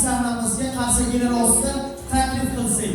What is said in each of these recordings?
sahnamizga qarsagilar ostida taklif qilsak.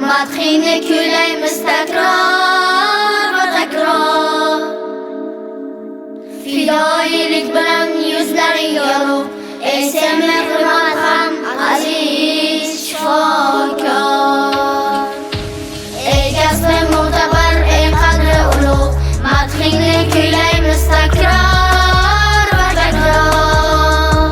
Madhini kuylaymiz takror va takror. Fidoyilik bilan yuzlaring yorug', ey sen mehribon ham aziz shifokor. Ey kasbi mo'tabar, ey qadri ulug', madhini kuylaymiz takror va takror.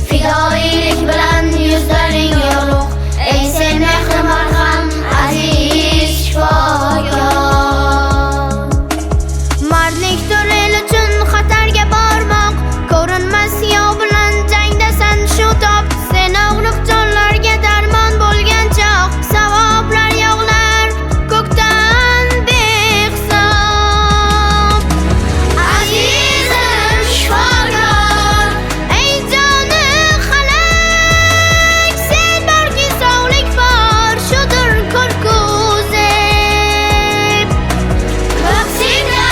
Fidoyilik bilan yuzlaring yorug', ey sen mehribon ham aziz shifokor. Mardlikdir el uchun xatarga bormoq, ko'rinmas yov bilan jangdasan shu top. Sen og'riq jonlarga darmon bo'lgan choq, savoblar yog'lar ko'kdan behisob. Azizim shifokor, Ey joni xalak, sen borki sog'lik bor, shudir ko'rkuzib. ko'ksingda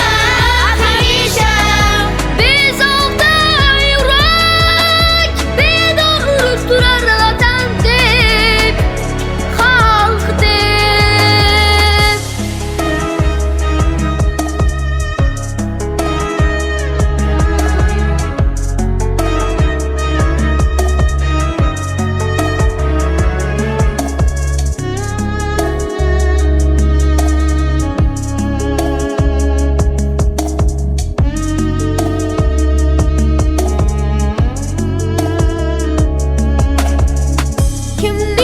hamisha Bezovta yurak, bedog'lik turar vatan deb, xalq deb. Kimdir